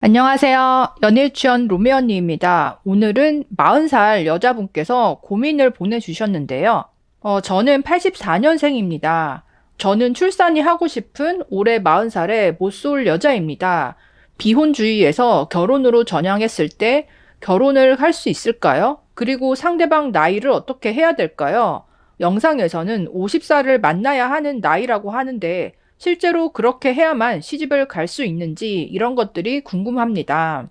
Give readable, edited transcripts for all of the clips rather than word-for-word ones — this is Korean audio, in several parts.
안녕하세요. 연일치원 로미 언니입니다. 오늘은 40살 여자분께서 고민을 보내주셨는데요. 저는 84년생입니다. 저는 출산이 하고 싶은 올해 40살의 못쏠 여자입니다. 비혼주의에서 결혼으로 전향했을 때 결혼을 할 수 있을까요? 그리고 상대방 나이를 어떻게 해야 될까요? 영상에서는 50살을 만나야 하는 나이라고 하는데 실제로 그렇게 해야만 시집을 갈 수 있는지 이런 것들이 궁금합니다.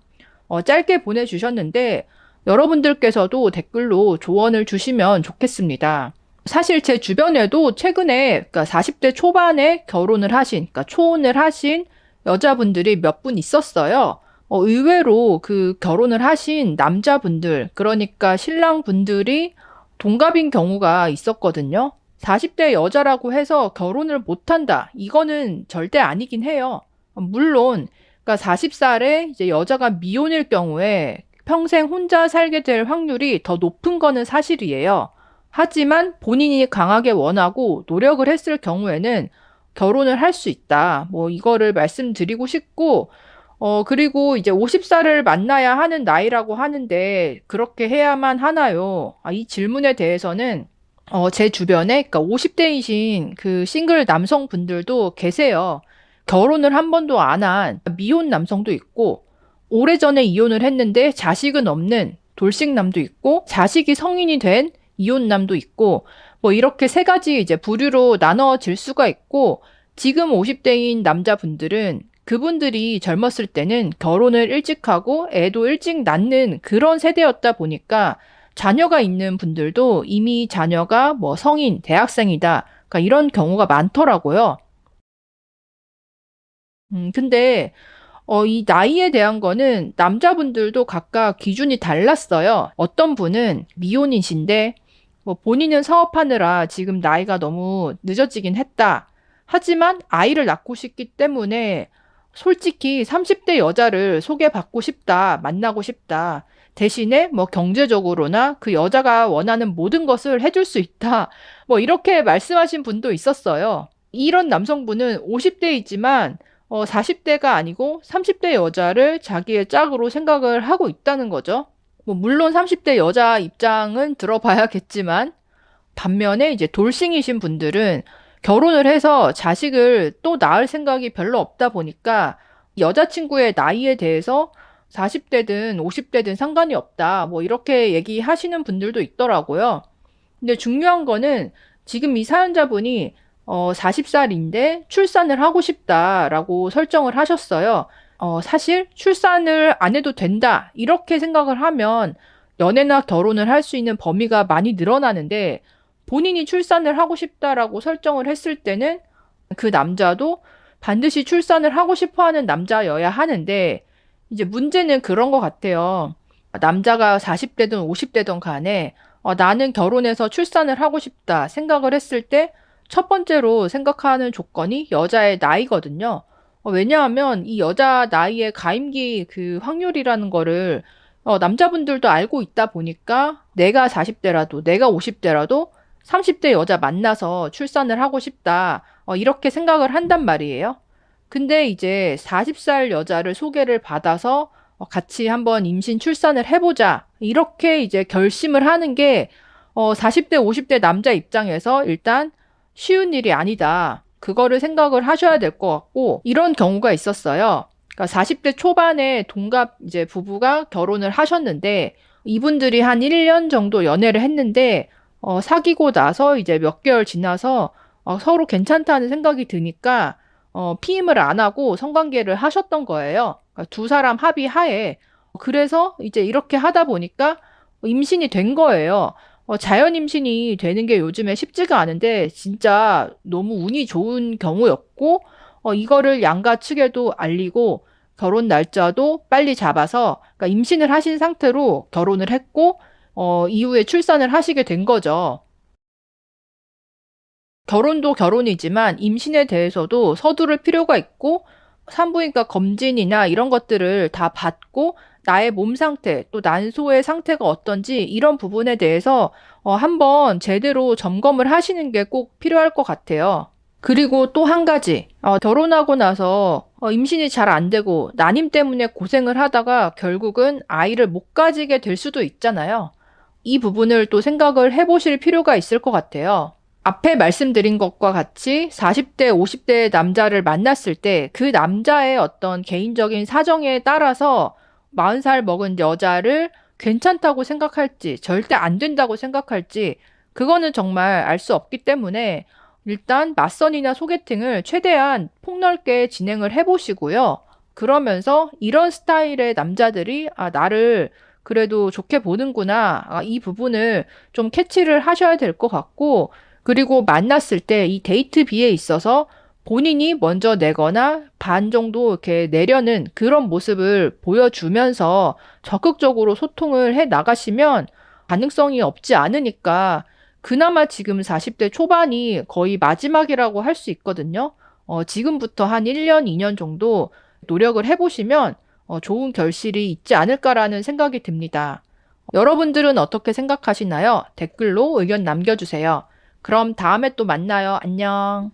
짧게 보내주셨는데 여러분들께서도 댓글로 조언을 주시면 좋겠습니다. 사실 제 주변에도 최근에 그러니까 40대 초반에 결혼을 하신, 그러니까 초혼을 하신 여자분들이 몇 분 있었어요. 의외로 그 결혼을 하신 남자분들, 그러니까 신랑분들이 동갑인 경우가 있었거든요. 40대 여자라고 해서 결혼을 못한다. 이거는 절대 아니긴 해요. 물론, 그러니까 40살에 이제 여자가 미혼일 경우에 평생 혼자 살게 될 확률이 더 높은 거는 사실이에요. 하지만 본인이 강하게 원하고 노력을 했을 경우에는 결혼을 할 수 있다. 뭐 이거를 말씀드리고 싶고, 그리고 이제 50살을 만나야 하는 나이라고 하는데 그렇게 해야만 하나요? 이 질문에 대해서는 제 주변에, 그러니까 50대이신 그 싱글 남성분들도 계세요. 결혼을 한 번도 안 한 미혼 남성도 있고, 오래전에 이혼을 했는데 자식은 없는 돌싱남도 있고, 자식이 성인이 된 이혼남도 있고, 뭐 이렇게 세 가지 이제 부류로 나눠질 수가 있고, 지금 50대인 남자분들은 그분들이 젊었을 때는 결혼을 일찍 하고 애도 일찍 낳는 그런 세대였다 보니까 자녀가 있는 분들도 이미 자녀가 뭐 성인, 대학생이다. 그러니까 이런 경우가 많더라고요. 근데 이 나이에 대한 거는 남자분들도 각각 기준이 달랐어요. 어떤 분은 미혼이신데 뭐 본인은 사업하느라 지금 나이가 너무 늦어지긴 했다. 하지만 아이를 낳고 싶기 때문에 솔직히 30대 여자를 소개받고 싶다, 만나고 싶다. 대신에 뭐 경제적으로나 그 여자가 원하는 모든 것을 해줄 수 있다. 뭐 이렇게 말씀하신 분도 있었어요. 이런 남성분은 50대이지만 40대가 아니고 30대 여자를 자기의 짝으로 생각을 하고 있다는 거죠. 뭐 물론 30대 여자 입장은 들어봐야겠지만 반면에 이제 돌싱이신 분들은 결혼을 해서 자식을 또 낳을 생각이 별로 없다 보니까 여자친구의 나이에 대해서 40대든 50대든 상관이 없다. 뭐 이렇게 얘기하시는 분들도 있더라고요. 근데 중요한 거는 지금 이 사연자분이 40살인데 출산을 하고 싶다라고 설정을 하셨어요. 사실 출산을 안 해도 된다. 이렇게 생각을 하면 연애나 결혼을 할 수 있는 범위가 많이 늘어나는데 본인이 출산을 하고 싶다라고 설정을 했을 때는 그 남자도 반드시 출산을 하고 싶어 하는 남자여야 하는데 이제 문제는 그런 것 같아요. 남자가 40대든 50대든 간에 나는 결혼해서 출산을 하고 싶다 생각을 했을 때 첫 번째로 생각하는 조건이 여자의 나이거든요. 왜냐하면 이 여자 나이의 가임기 그 확률이라는 거를 남자분들도 알고 있다 보니까 내가 40대라도 내가 50대라도 30대 여자 만나서 출산을 하고 싶다. 이렇게 생각을 한단 말이에요. 근데 이제 40살 여자를 소개를 받아서 같이 한번 임신 출산을 해보자. 이렇게 이제 결심을 하는 게 40대, 50대 남자 입장에서 일단 쉬운 일이 아니다. 그거를 생각을 하셔야 될 것 같고, 이런 경우가 있었어요. 그러니까 40대 초반에 동갑 이제 부부가 결혼을 하셨는데, 이분들이 한 1년 정도 연애를 했는데, 사귀고 나서 이제 몇 개월 지나서 서로 괜찮다는 생각이 드니까, 피임을 안 하고 성관계를 하셨던 거예요. 그러니까 두 사람 합의 하에. 그래서 이제 이렇게 하다 보니까 임신이 된 거예요. 자연 임신이 되는 게 요즘에 쉽지가 않은데 진짜 너무 운이 좋은 경우였고 이거를 양가 측에도 알리고 결혼 날짜도 빨리 잡아서 그러니까 임신을 하신 상태로 결혼을 했고 이후에 출산을 하시게 된 거죠. 결혼도 결혼이지만 임신에 대해서도 서두를 필요가 있고 산부인과 검진이나 이런 것들을 다 받고 나의 몸 상태, 또 난소의 상태가 어떤지 이런 부분에 대해서 한번 제대로 점검을 하시는 게 꼭 필요할 것 같아요. 그리고 또 한 가지, 결혼하고 나서 임신이 잘 안 되고 난임 때문에 고생을 하다가 결국은 아이를 못 가지게 될 수도 있잖아요. 이 부분을 또 생각을 해보실 필요가 있을 것 같아요. 앞에 말씀드린 것과 같이 40대, 50대 남자를 만났을 때 그 남자의 어떤 개인적인 사정에 따라서 40살 먹은 여자를 괜찮다고 생각할지, 절대 안 된다고 생각할지, 그거는 정말 알 수 없기 때문에 일단 맞선이나 소개팅을 최대한 폭넓게 진행을 해보시고요. 그러면서 이런 스타일의 남자들이 나를 그래도 좋게 보는구나. 이 부분을 좀 캐치를 하셔야 될 것 같고, 그리고 만났을 때 이 데이트비에 있어서 본인이 먼저 내거나 반 정도 이렇게 내려는 그런 모습을 보여주면서 적극적으로 소통을 해 나가시면 가능성이 없지 않으니까 그나마 지금 40대 초반이 거의 마지막이라고 할 수 있거든요. 지금부터 한 1년, 2년 정도 노력을 해보시면 좋은 결실이 있지 않을까라는 생각이 듭니다. 여러분들은 어떻게 생각하시나요? 댓글로 의견 남겨주세요. 그럼 다음에 또 만나요. 안녕.